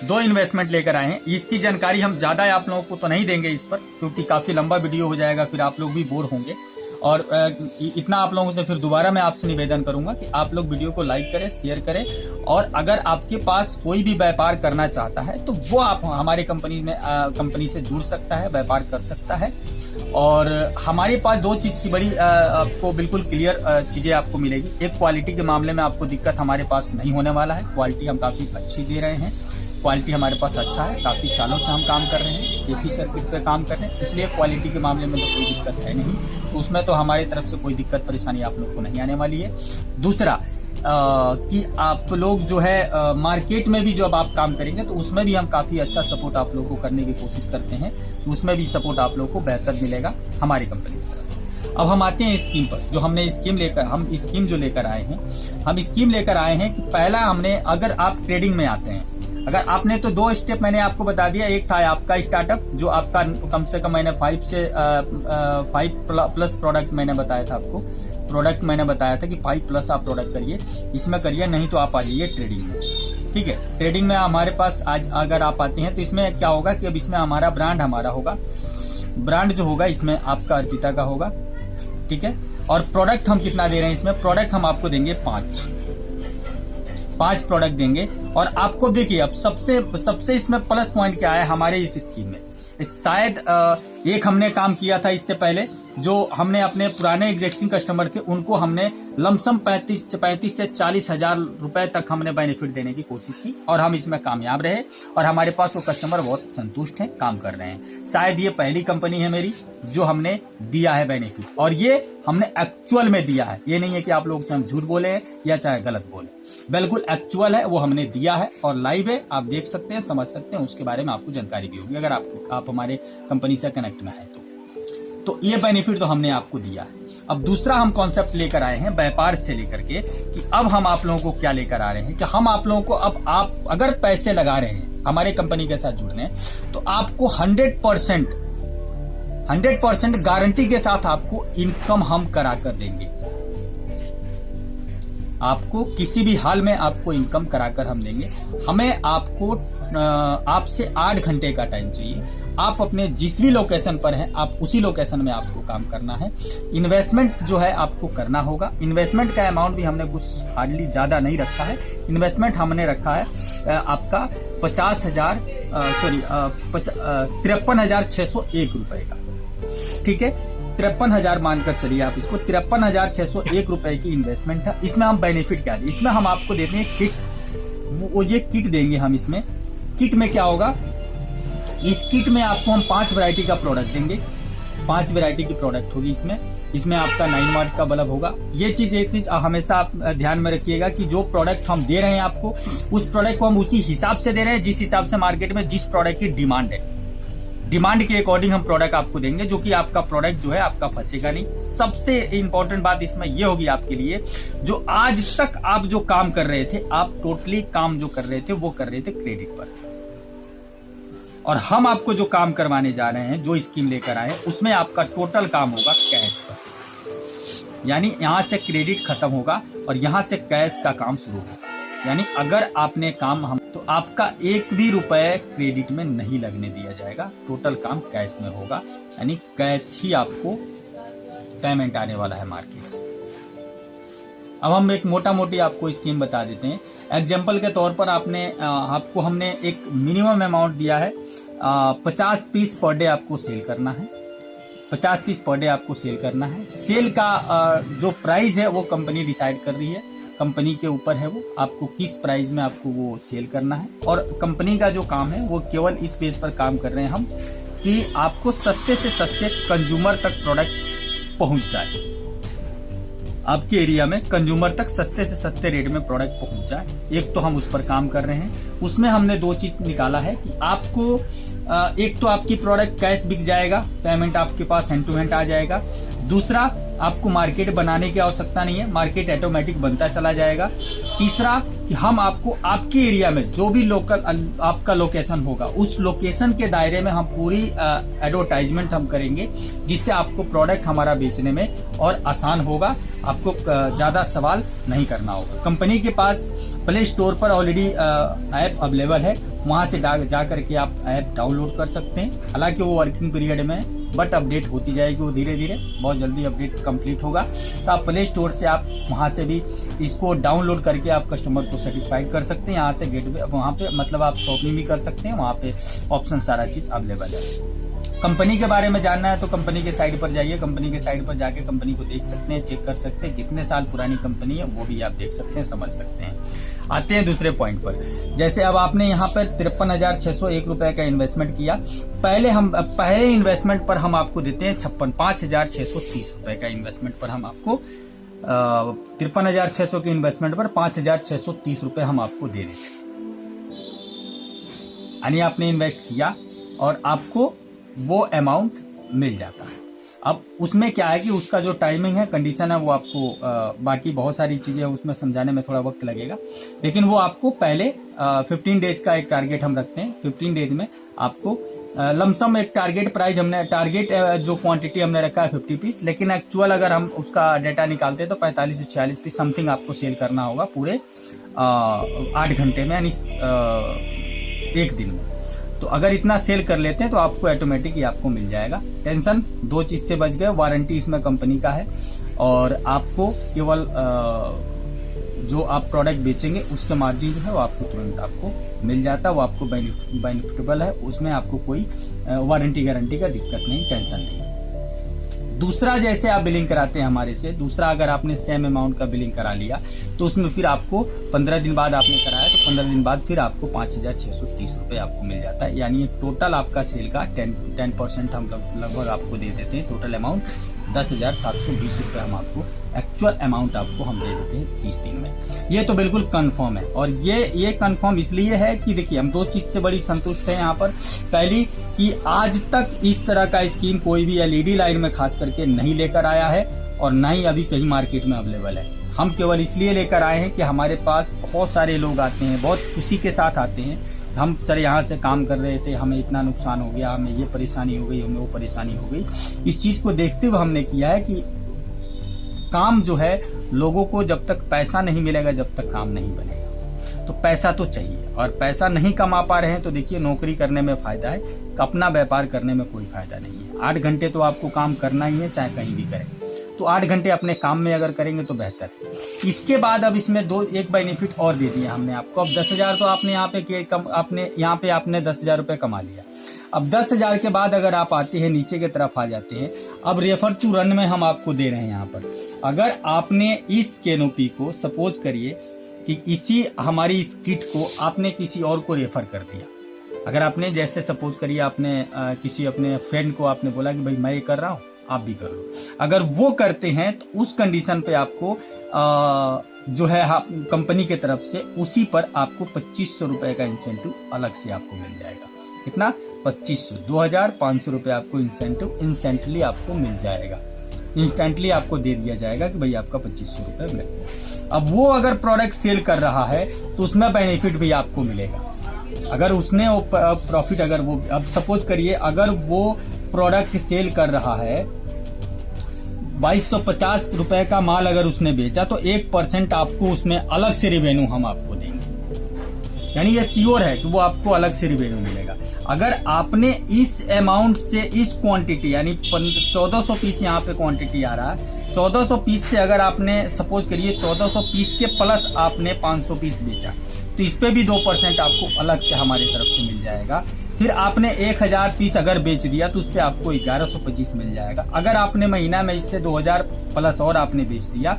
दो इन्वेस्टमेंट लेकर आए हैं। इसकी जानकारी हम ज्यादा आप लोगों को तो नहीं देंगे इस पर, क्योंकि काफी लंबा वीडियो हो जाएगा, फिर आप लोग भी बोर होंगे। और इतना आप लोगों से फिर दोबारा मैं आपसे निवेदन करूंगा कि आप लोग वीडियो को लाइक करें, शेयर करें, और अगर आपके पास कोई भी व्यापार करना चाहता है तो वो आप हमारे कंपनी से जुड़ सकता है, व्यापार कर सकता है। और हमारे पास 2 चीज की बड़ी आपको बिल्कुल क्लियर चीजें आपको मिलेगी। एक, क्वालिटी के मामले में आपको दिक्कत हमारे पास नहीं होने वाला है। क्वालिटी हम काफी अच्छी दे रहे हैं, क्वालिटी हमारे पास अच्छा है, काफी सालों से हम काम कर रहे हैं, एक ही सर्किट पे काम कर रहे हैं, इसलिए क्वालिटी के मामले में तो कोई दिक्कत है नहीं। तो उसमें तो हमारी तरफ से कोई दिक्कत परेशानी आप लोग को नहीं आने वाली है। दूसरा कि आप लोग जो है मार्केट में भी जब आप काम करेंगे तो उसमें भी हम काफी अच्छा सपोर्ट आप लोगों को करने की कोशिश करते हैं, तो उसमें भी सपोर्ट आप लोगों को बेहतर मिलेगा हमारी कंपनी की तरफ से। अब हम आते हैं स्कीम पर, जो हमने स्कीम जो लेकर आए हैं, हम स्कीम लेकर आए हैं कि पहला हमने, अगर आप ट्रेडिंग में आते हैं, अगर आपने तो 2 स्टेप मैंने आपको बता दिया। एक था आपका स्टार्टअप, जो आपका कम से कम मैंने 5+ प्रोडक्ट मैंने बताया था आपको, प्रोडक्ट मैंने बताया था कि 5+ आप प्रोडक्ट करिए, इसमें करिए, नहीं तो आप आ जाइए ट्रेडिंग में, ठीक है? ट्रेडिंग में हमारे पास आज अगर आप आते हैं तो इसमें क्या होगा कि अब इसमें हमारा ब्रांड हमारा होगा, ब्रांड जो होगा इसमें आपका अर्पिता का होगा, ठीक है। और प्रोडक्ट हम कितना दे रहे हैं इसमें, प्रोडक्ट हम आपको देंगे 5 प्रोडक्ट देंगे। और आपको देखिए अब सबसे इसमें प्लस पॉइंट क्या है हमारे इस स्कीम में, शायद एक हमने काम किया था इससे पहले, जो हमने अपने पुराने एग्जिस्टिंग कस्टमर थे उनको हमने लमसम 35 से 40 हजार रुपए तक हमने बेनिफिट देने की कोशिश की और हम इसमें कामयाब रहे और हमारे पास वो कस्टमर बहुत संतुष्ट हैं, काम कर रहे हैं। शायद ये पहली कंपनी है मेरी जो हमने दिया है बेनिफिट, और ये हमने एक्चुअल में दिया है। ये नहीं है कि आप लोग से हम झूठ बोले हैं या चाहे गलत बोले, बिल्कुल एक्चुअल है, वो हमने दिया है और लाइव है, आप देख सकते हैं, समझ सकते हैं, उसके बारे में आपको जानकारी भी होगी अगर आप हमारे कंपनी से कनेक्ट में है तो ये बेनिफिट तो हमने आपको दिया है। अब दूसरा हम कॉन्सेप्ट लेकर आए हैं व्यापार से लेकर के, कि अब हम आप लोगों को क्या लेकर आ रहे हैं कि हम आप लोगों को, अब आप अगर पैसे लगा रहे हैं हमारे कंपनी के साथ जुड़ने, तो आपको 100% गारंटी के साथ आपको इनकम हम करा कर देंगे। आपको किसी भी हाल में आपको इनकम कराकर हम देंगे। हमें आपसे 8 घंटे का टाइम चाहिए। आप अपने जिस भी लोकेशन पर हैं, आप उसी लोकेशन में आपको काम करना है। इन्वेस्टमेंट जो है आपको करना होगा। इन्वेस्टमेंट का अमाउंट भी हमने कुछ हार्डली ज्यादा नहीं रखा है। इन्वेस्टमेंट हमने रखा है आपका 53,601 रुपए का, ठीक है। 53,000 मानकर चलिए आप इसको, 53,601 रुपए की इन्वेस्टमेंट है। इसमें हम बेनिफिट क्या दें, इसमें हम आपको देते हैं किट, वो ये किट देंगे हम इसमें। किट में क्या होगा, इस किट में आपको हम 5 वैरायटी का प्रोडक्ट देंगे। 5 वैरायटी की प्रोडक्ट होगी इसमें आपका 9 वाट का बल्ब होगा। ये चीज हमेशा आप ध्यान में रखिएगा कि जो प्रोडक्ट हम दे रहे हैं आपको, उस प्रोडक्ट को हम उसी हिसाब से दे रहे हैं जिस हिसाब से मार्केट में जिस प्रोडक्ट की डिमांड है। डिमांड के अकॉर्डिंग हम प्रोडक्ट आपको देंगे, जो कि आपका प्रोडक्ट जो है आपका फंसेगा नहीं। सबसे इंपॉर्टेंट बात इसमें ये होगी आपके लिए, जो आज तक आप जो काम कर रहे थे, आप टोटली काम जो कर रहे थे वो कर रहे थे क्रेडिट पर, और हम आपको जो काम करवाने जा रहे हैं, जो स्कीम लेकर आए, उसमें आपका टोटल काम होगा कैश पर। यानी यहां से क्रेडिट खत्म होगा और यहां से कैश का काम शुरू होगा। यानी अगर आपने काम तो आपका एक भी रुपए क्रेडिट में नहीं लगने दिया जाएगा, टोटल काम कैश में होगा। यानी कैश ही आपको पेमेंट आने वाला है मार्केट से। अब हम एक मोटा मोटी आपको स्कीम बता देते हैं। एग्जाम्पल के तौर पर आपको हमने एक मिनिमम अमाउंट दिया है, 50 पीस पर डे आपको सेल करना है। 50 पीस पर डे आपको सेल करना है। सेल का जो प्राइस है वो कंपनी डिसाइड कर रही है, कंपनी के ऊपर है वो, आपको किस प्राइस में आपको वो सेल करना है। और कंपनी का जो काम है वो केवल इस बेस पर काम कर रहे हैं हम, कि आपको सस्ते से सस्ते कंज्यूमर तक प्रोडक्ट पहुंच जाए। आपके एरिया में कंज्यूमर तक सस्ते से सस्ते रेट में प्रोडक्ट पहुंच जाए। एक तो हम उस पर काम कर रहे हैं। उसमें हमने 2 चीज निकाला है कि आपको एक तो आपकी प्रोडक्ट कैश बिक जाएगा, पेमेंट आपके पास हैंड टू हैंड आ जाएगा। दूसरा, आपको मार्केट बनाने की आवश्यकता नहीं है, मार्केट ऑटोमेटिक बनता चला जाएगा। तीसरा, कि हम आपको आपके एरिया में जो भी लोकल आपका लोकेशन होगा, उस लोकेशन के दायरे में हम पूरी एडवर्टाइजमेंट हम करेंगे, जिससे आपको प्रोडक्ट हमारा बेचने में और आसान होगा। आपको ज्यादा सवाल नहीं करना होगा। कंपनी के पास प्ले स्टोर पर ऑलरेडी ऐप अवेलेबल है, वहां से जा करके आप ऐप डाउनलोड कर सकते हैं। हालांकि वो वर्किंग पीरियड में, बट अपडेट होती जाएगी वो धीरे धीरे, बहुत जल्दी अपडेट कंप्लीट होगा। तो आप प्ले स्टोर से आप वहां से भी इसको डाउनलोड करके आप कस्टमर को सेटिस्फाइड कर सकते हैं। यहाँ से गेटवे, वहां पे मतलब आप शॉपिंग भी कर सकते हैं, वहां पे ऑप्शन सारा चीज अवेलेबल है। कंपनी के बारे में जानना है तो कंपनी के साइट पर जाइए, कंपनी के साइट पर जाके कंपनी को देख सकते हैं, चेक कर सकते हैं, कितने साल पुरानी कंपनी है वो भी आप देख सकते हैं, समझ सकते हैं। आते हैं दूसरे पॉइंट पर। जैसे अब आपने यहाँ पर 53,601 रुपए का इन्वेस्टमेंट किया। पहले इन्वेस्टमेंट पर हम आपको देते हैं 5,630 रुपए का इन्वेस्टमेंट पर हम आपको 53,600 के इन्वेस्टमेंट पर 5,630 रुपए हम आपको दे देते हैं। यानी आपने इन्वेस्ट किया और आपको वो अमाउंट मिल जाता है। अब उसमें क्या है कि उसका जो टाइमिंग है, कंडीशन है, वो आपको बाकी बहुत सारी चीजें उसमें समझाने में थोड़ा वक्त लगेगा, लेकिन वो आपको पहले 15 डेज का एक टारगेट हम रखते हैं। 15 डेज में आपको लमसम एक टारगेट प्राइस जो क्वांटिटी हमने रखा है 50 पीस, लेकिन एक्चुअल अगर हम उसका डेटा निकालते हैं तो 45 से 46 पीस समथिंग आपको सेल करना होगा पूरे 8 घंटे में, यानी एक दिन में। तो अगर इतना सेल कर लेते हैं तो आपको ऑटोमेटिक ही आपको मिल जाएगा। टेंशन 2 चीज से बच गए, वारंटी इसमें कंपनी का है और आपको केवल जो आप प्रोडक्ट बेचेंगे उसके मार्जिन जो है वो आपको तुरंत आपको मिल जाता है, वो आपको बेनिफिटेबल है, उसमें आपको कोई वारंटी गारंटी का दिक्कत नहीं, टेंशन नहीं। दूसरा, जैसे आप बिलिंग कराते हैं हमारे से, दूसरा अगर आपने सेम अमाउंट का बिलिंग करा लिया तो उसमें फिर आपको 15 दिन बाद आपने कराया तो 15 दिन बाद फिर आपको 5,630 रुपए आपको मिल जाता है। यानी टोटल आपका सेल का 10% हम लगभग आपको दे देते हैं। टोटल अमाउंट 10,720 रुपए हम आपको एक्चुअल अमाउंट आपको हम दे देते हैं 30 दिन में। ये तो बिल्कुल कंफर्म है और ये कंफर्म इसलिए है कि देखिए हम 2 चीज से बड़ी संतुष्ट हैं यहाँ पर। पहली कि आज तक इस तरह का स्कीम कोई भी एलईडी लाइन में खास करके नहीं लेकर आया है और ना ही अभी कहीं मार्केट में अवेलेबल है। हम केवल इसलिए लेकर आए हैं कि हमारे पास बहुत सारे लोग आते हैं, बहुत खुशी के साथ आते हैं, हम सर यहाँ से काम कर रहे थे, हमें इतना नुकसान हो गया, हमें ये परेशानी हो गई, हमें वो परेशानी हो गई। इस चीज को देखते हुए हमने किया है कि काम जो है लोगों को जब तक पैसा नहीं मिलेगा जब तक काम नहीं बनेगा। तो पैसा तो चाहिए और पैसा नहीं कमा पा रहे हैं तो देखिए नौकरी करने में फायदा है, अपना व्यापार करने में कोई फायदा नहीं है। 8 घंटे तो आपको काम करना ही है, चाहे कहीं भी करें, तो 8 घंटे अपने काम में अगर करेंगे तो बेहतर है। इसके बाद अब इसमें एक बेनिफिट और दे दिया हमने आपको। अब 10,000 तो आपने यहाँ पे आपने 10,000 रुपए कमा लिया। अब 10,000 के बाद अगर आप आते हैं नीचे की तरफ आ जाते हैं, अब रेफर टू रन में हम आपको दे रहे हैं यहाँ पर। अगर आपने इस कैनोपी को सपोज करिए कि इसी हमारी इस किट को आपने किसी और को रेफर कर दिया, अगर आपने जैसे सपोज करिए आपने किसी अपने फ्रेंड को आपने बोला कि भाई मैं ये कर रहा हूँ आप भी कर लो, अगर वो करते हैं तो उस कंडीशन पे आपको जो है कंपनी के तरफ से उसी पर आपको 2,500 रुपए का इंसेंटिव अलग से आपको मिल जाएगा। कितना? 2,500, 2,500 रुपए आपको इंसेंटिव इंस्टेंटली आपको मिल जाएगा, इंस्टेंटली आपको दे दिया जाएगा कि भाई आपका 2,500 रुपए मिलेगा। अब वो अगर प्रोडक्ट सेल कर रहा है तो उसमें बेनिफिट भी आपको मिलेगा। अगर उसने प्रॉफिट, अगर वो अब सपोज करिए अगर वो प्रोडक्ट सेल कर रहा है 2,250 रुपए का माल अगर उसने बेचा तो 1% आपको उसमें अलग से रिवेन्यू हम आपको देंगे। यानी ये श्योर है कि वो आपको अलग से रिवेन्यू मिलेगा। अगर आपने इस अमाउंट से इस क्वांटिटी यानी 1400 पीस यहाँ पे क्वांटिटी आ रहा है, 1400 पीस से अगर आपने सपोज करिए 1400 पीस के प्लस आपने 500 पीस बेचा तो इस पे भी 2% आपको अलग से हमारी तरफ से मिल जाएगा। फिर आपने 1,000 पीस अगर बेच दिया तो उस पे आपको 1,125 मिल जाएगा। अगर आपने महीना में इससे 2,000 प्लस और आपने बेच दिया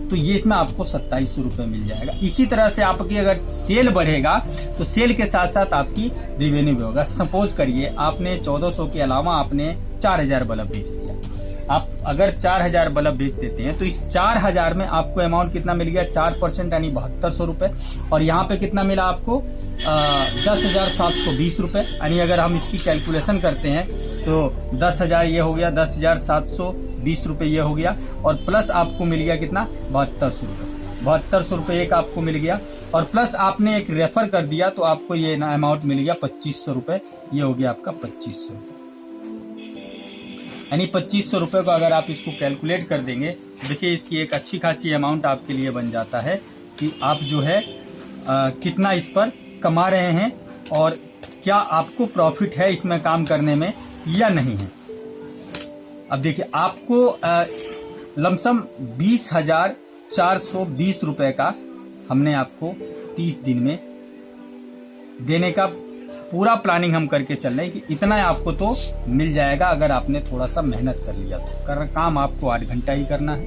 तो ये इसमें आपको 2,700 रुपए मिल जाएगा। इसी तरह से आपकी अगर सेल बढ़ेगा तो सेल के साथ साथ आपकी रेवेन्यू भी होगा। सपोज करिए आपने 1,400 के अलावा आपने 4,000 बल्ब बेच दिया। आप अगर 4,000 बल्ब बेच देते हैं तो इस 4,000 में आपको अमाउंट कितना मिल गया? 4% यानी 7,200 रुपए। और यहाँ पे कितना मिला आपको? 10,720 रुपए। यानी अगर हम इसकी कैलकुलेशन करते हैं तो 10,000 ये हो गया, 10,720 रुपए ये हो गया और प्लस आपको मिल गया कितना? 7,200 रुपए। 7,200 रुपए एक आपको मिल गया और प्लस आपने एक रेफर कर दिया तो आपको ये ना अमाउंट मिल गया 2,500 रुपए। ये हो गया आपका 2,500 रुपए। यानी 2,500 रुपए को अगर आप इसको कैलकुलेट कर देंगे तो देखिए इसकी एक अच्छी खासी अमाउंट आपके लिए बन जाता है कि आप जो है कितना इस पर कमा रहे हैं और क्या आपको प्रॉफिट है इसमें काम करने में या नहीं है। अब देखिए आपको लमसम 20,420 रुपए का हमने आपको 30 दिन में देने का पूरा प्लानिंग हम करके चल रहे हैं कि इतना आपको तो मिल जाएगा अगर आपने थोड़ा सा मेहनत कर लिया तो। काम आपको 8 घंटा ही करना है,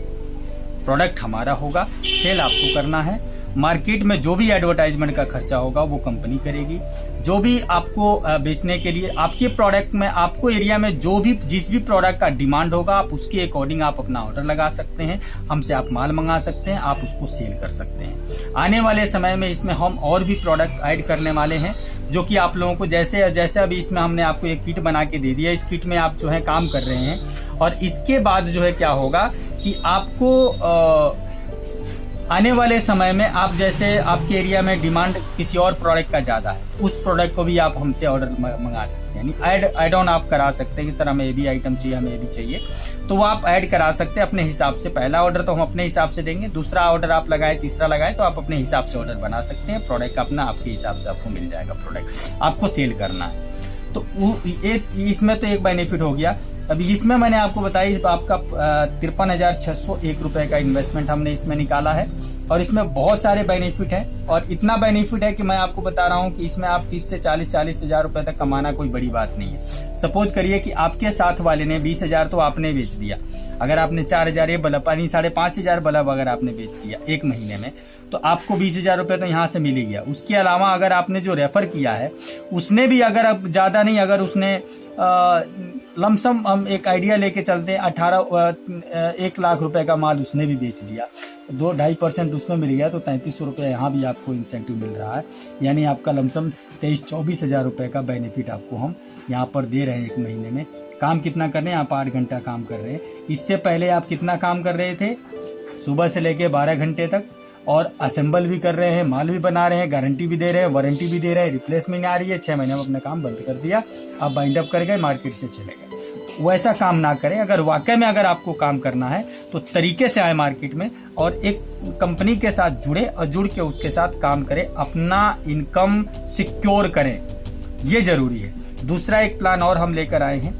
प्रोडक्ट हमारा होगा, सेल आपको करना है। मार्केट में जो भी एडवर्टाइजमेंट का खर्चा होगा वो कंपनी करेगी। जो भी आपको बेचने के लिए आपके प्रोडक्ट में आपको एरिया में जिस भी प्रोडक्ट का डिमांड होगा आप उसके अकॉर्डिंग आप अपना ऑर्डर लगा सकते हैं, हमसे आप माल मंगा सकते हैं, आप उसको सेल कर सकते हैं। आने वाले समय में इसमें हम और भी प्रोडक्ट ऐड करने वाले हैं जो कि आप लोगों को जैसे अभी इसमें हमने आपको एक किट बना के दे दिया, इस किट में आप जो है काम कर रहे हैं और इसके बाद जो है क्या होगा कि आपको आने वाले समय में आप जैसे आपके एरिया में डिमांड किसी और प्रोडक्ट का ज्यादा है, उस प्रोडक्ट को भी आप हमसे ऑर्डर मंगा सकते हैं। यानी ऐड ऑन आप करा सकते हैं कि सर हमें ये भी आइटम चाहिए, हमें ये भी चाहिए, तो वो आप ऐड करा सकते हैं अपने हिसाब से। पहला ऑर्डर तो हम अपने हिसाब से देंगे, दूसरा ऑर्डर आप लगाए, तीसरा लगाए तो आप अपने हिसाब से ऑर्डर बना सकते हैं। प्रोडक्ट अपना आपके हिसाब से आपको मिल जाएगा, प्रोडक्ट आपको सेल करना है। तो इसमें तो एक बेनिफिट हो गया। अभी इसमें मैंने आपको बताया आपका 53,601 रुपए का इन्वेस्टमेंट हमने इसमें निकाला है, और इसमें बहुत सारे बेनिफिट हैं, और इतना बेनिफिट है कि मैं आपको बता रहा हूं कि इसमें आप 30 से 40 हजार रुपए तक कमाना कोई बड़ी बात नहीं है। सपोज करिए कि आपके साथ वाले ने 20,000 तो आपने बेच दिया, अगर आपने 4,000 ये बल्ब पानी 5,500 बल्ब अगर आपने बेच दिया एक महीने में, तो आपको 20,000 रुपए तो यहाँ से मिल ही गया। उसके अलावा अगर आपने जो रेफर किया है उसने भी, अगर अब ज्यादा नहीं, अगर उसने लमसम हम एक आइडिया लेके चलते हैं 1 लाख रुपए का माल उसने भी बेच दिया, 2-2.5% उसमें मिल गया, तो 3300 रुपये यहाँ भी आपको इंसेंटिव मिल रहा है। यानी आपका लमसम 23-24 हजार रुपए का बेनिफिट आपको हम यहाँ पर दे रहे हैं एक महीने में। काम कितना कर रहे हैं आप? 8 घंटा काम कर रहे हैं। इससे पहले आप कितना काम कर रहे थे? सुबह से लेके 12 घंटे तक, और असेंबल भी कर रहे हैं, माल भी बना रहे हैं, गारंटी भी दे रहे हैं, वारंटी भी दे रहे हैं, रिप्लेसमेंट आ रही है। 6 महीने में अपना काम बंद कर दिया, आप बाइंड अप कर गए, मार्केट से चले गए। वैसा काम ना करें। अगर वाकई में अगर आपको काम करना है तो तरीके से आए मार्केट में, और एक कंपनी के साथ जुड़े, और जुड़ के उसके साथ काम करें, अपना इनकम सिक्योर करें, ये जरूरी है। दूसरा एक प्लान और हम लेकर आए हैं,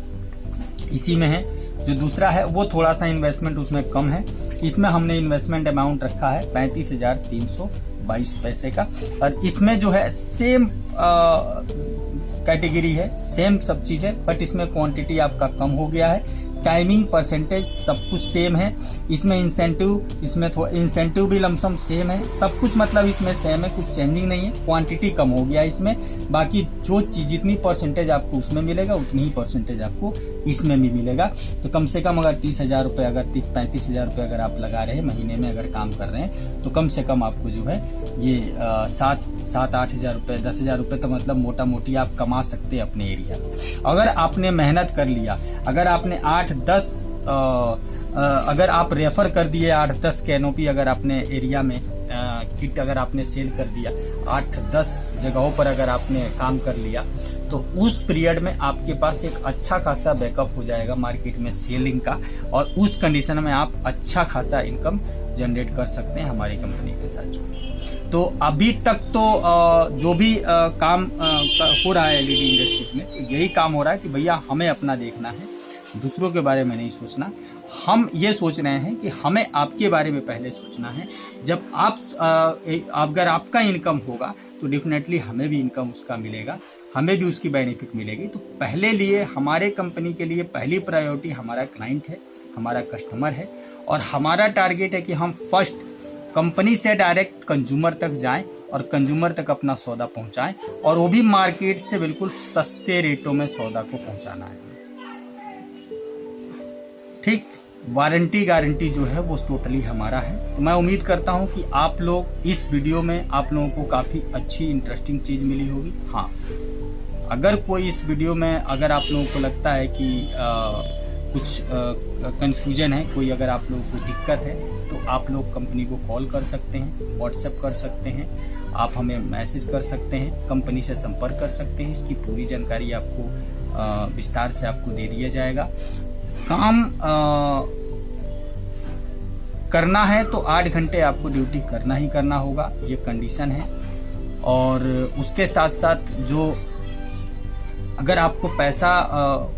इसी में है। जो दूसरा है वो थोड़ा सा इन्वेस्टमेंट उसमें कम है। इसमें हमने इन्वेस्टमेंट अमाउंट रखा है 35,322 पैसे का, और इसमें जो है सेम कैटेगरी है, सेम सब चीज है, बट इसमें क्वांटिटी आपका कम हो गया है। टाइमिंग, परसेंटेज सब कुछ सेम है। इसमें इंसेंटिव भी लमसम सेम है, सब कुछ मतलब इसमें सेम है, कुछ चेंजिंग नहीं है। क्वांटिटी कम हो गया इसमें, बाकी जो चीज जितनी परसेंटेज आपको उसमें मिलेगा उतनी ही परसेंटेज आपको इसमें भी मिलेगा। तो कम से कम अगर 30,000 रुपए, अगर 30-35,000 रुपए अगर आप लगा रहे हैं महीने में, अगर काम कर रहे हैं, तो कम से कम आपको जो है ये 7-8 हजार रुपए, 10,000 रुपए तो मतलब मोटा मोटी आप कमा सकते हैं अपने एरिया में। अगर आपने मेहनत कर लिया, अगर आपने 8-10 अगर आप रेफर कर दिए 8-10 कैनोपी, अगर आपने एरिया में किट अगर आपने सेल कर दिया, 8-10 जगहों पर अगर आपने काम कर लिया, तो उस पीरियड में आपके पास एक अच्छा खासा बैकअप हो जाएगा मार्केट में सेलिंग का, और उस कंडीशन में आप अच्छा खासा इनकम जनरेट कर सकते हैं हमारी कंपनी के साथ जुड़। तो अभी तक तो जो भी काम हो रहा है एलईडी इंडस्ट्रीज में, तो यही काम हो रहा है कि भैया हमें अपना देखना है, दूसरों के बारे में नहीं सोचना। हम ये सोच रहे हैं कि हमें आपके बारे में पहले सोचना है। जब अगर आपका इनकम होगा तो डेफिनेटली हमें भी इनकम उसका मिलेगा, हमें भी उसकी बेनिफिट मिलेगी। तो पहले लिए हमारे कंपनी के लिए पहली प्रायोरिटी हमारा क्लाइंट है, हमारा कस्टमर है, और हमारा टारगेट है कि हम फर्स्ट कंपनी से डायरेक्ट कंज्यूमर तक जाएं और कंज्यूमर तक अपना सौदा पहुंचाएं, और वो भी मार्केट से बिल्कुल सस्ते रेटों में सौदा को पहुंचाना है। ठीक, वारंटी गारंटी जो है वो टोटली हमारा है। तो मैं उम्मीद करता हूं कि आप लोग इस वीडियो में आप लोगों को काफी अच्छी इंटरेस्टिंग चीज मिली होगी। हाँ, अगर कोई इस वीडियो में अगर आप लोगों को लगता है कि कुछ कंफ्यूजन है, कोई अगर आप लोगों को दिक्कत है, तो आप लोग कंपनी को कॉल कर सकते हैं, व्हाट्सएप कर सकते हैं, आप हमें मैसेज कर सकते हैं, कंपनी से संपर्क कर सकते हैं। इसकी पूरी जानकारी आपको विस्तार से आपको दे दिया जाएगा। काम करना है तो 8 घंटे आपको ड्यूटी करना ही करना होगा, ये कंडीशन है। और उसके साथ साथ जो अगर आपको पैसा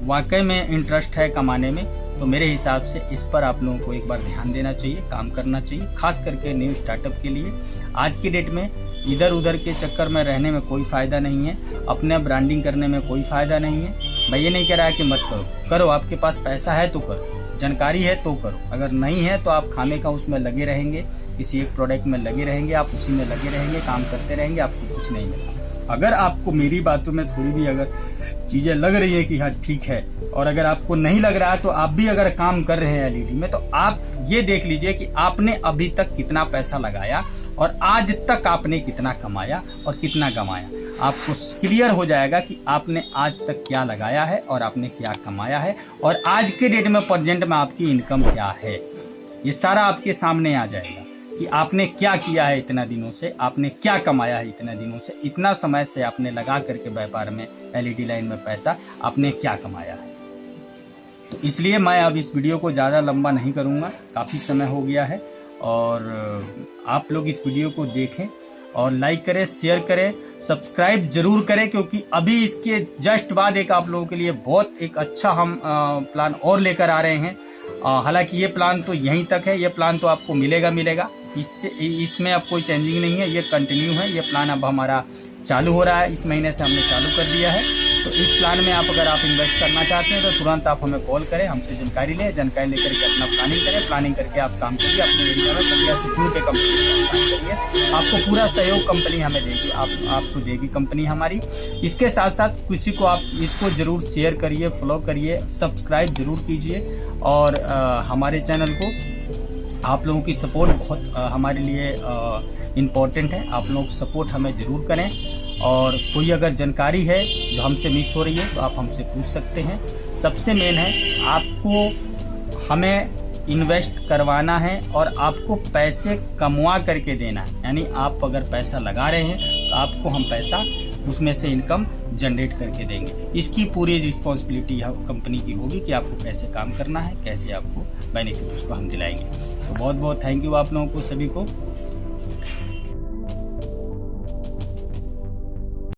वाकई में इंटरेस्ट है कमाने में, तो मेरे हिसाब से इस पर आप लोगों को एक बार ध्यान देना चाहिए, काम करना चाहिए, खास करके न्यू स्टार्टअप के लिए। आज की डेट में इधर उधर के चक्कर में रहने में कोई फायदा नहीं है, अपने ब्रांडिंग करने में कोई फायदा नहीं है। मैं ये नहीं कह रहा है कि मत करो, करो, आपके पास पैसा है तो करो, जानकारी है तो करो, अगर नहीं है तो आप खाने का उसमें लगे रहेंगे, किसी एक प्रोडक्ट में लगे रहेंगे, आप उसी में लगे रहेंगे, काम करते रहेंगे, आपको कुछ नहीं मिलेगा। अगर आपको मेरी बातों में थोड़ी भी अगर चीजें लग रही है कि हाँ ठीक है, और अगर आपको नहीं लग रहा है, तो आप भी अगर काम कर रहे हैं एलईडी में, तो आप ये देख लीजिए कि आपने अभी तक कितना पैसा लगाया और आज तक आपने कितना कमाया और कितना कमाया। आपको क्लियर हो जाएगा कि आपने आज तक क्या लगाया है और आपने क्या कमाया है, और आज के डेट में प्रेजेंट में आपकी इनकम क्या है, ये सारा आपके सामने आ जाएगा कि आपने क्या किया है इतना दिनों से, आपने क्या कमाया है इतना दिनों से, इतना समय से आपने लगा करके व्यापार में एलईडी लाइन में पैसा आपने क्या कमाया है। तो इसलिए मैं अब इस वीडियो को ज़्यादा लंबा नहीं करूँगा, काफ़ी समय हो गया है, और आप लोग इस वीडियो को देखें। और लाइक करें, शेयर करें, सब्सक्राइब जरूर करें, क्योंकि अभी इसके जस्ट बाद एक आप लोगों के लिए बहुत एक अच्छा हम प्लान और लेकर आ रहे हैं। हालांकि ये प्लान तो यहीं तक है, ये प्लान तो आपको मिलेगा, इसमें अब कोई चेंजिंग नहीं है, ये कंटिन्यू है। ये प्लान अब हमारा चालू हो रहा है, इस महीने से हमने चालू कर दिया है। तो इस प्लान में अगर आप इन्वेस्ट करना चाहते हैं तो तुरंत आप हमें कॉल करें, हमसे जानकारी लें, जानकारी लेकर के अपना प्लानिंग करें, प्लानिंग करके आप काम करिए, अपने एरिया में बढ़िया से जुड़ के कंपनी से काम करिए। आपको पूरा सहयोग कंपनी हमें देगी, आपको देगी कंपनी हमारी। इसके साथ साथ किसी को आप इसको जरूर शेयर करिए, फॉलो करिए, सब्सक्राइब जरूर कीजिए। और हमारे चैनल को आप लोगों की सपोर्ट बहुत हमारे लिए इम्पोर्टेंट है। आप लोग सपोर्ट हमें जरूर करें। और कोई अगर जानकारी है जो हमसे मिस हो रही है तो आप हमसे पूछ सकते हैं। सबसे मेन है, आपको हमें इन्वेस्ट करवाना है और आपको पैसे कमवा करके देना है। यानी आप अगर पैसा लगा रहे हैं तो आपको हम पैसा उसमें से इनकम जनरेट करके देंगे। इसकी पूरी रिस्पॉन्सिबिलिटी कंपनी की होगी कि आपको कैसे काम करना है, कैसे आपको बेनिफिट उसको हम दिलाएंगे। तो बहुत बहुत थैंक यू आप लोगों को सभी को।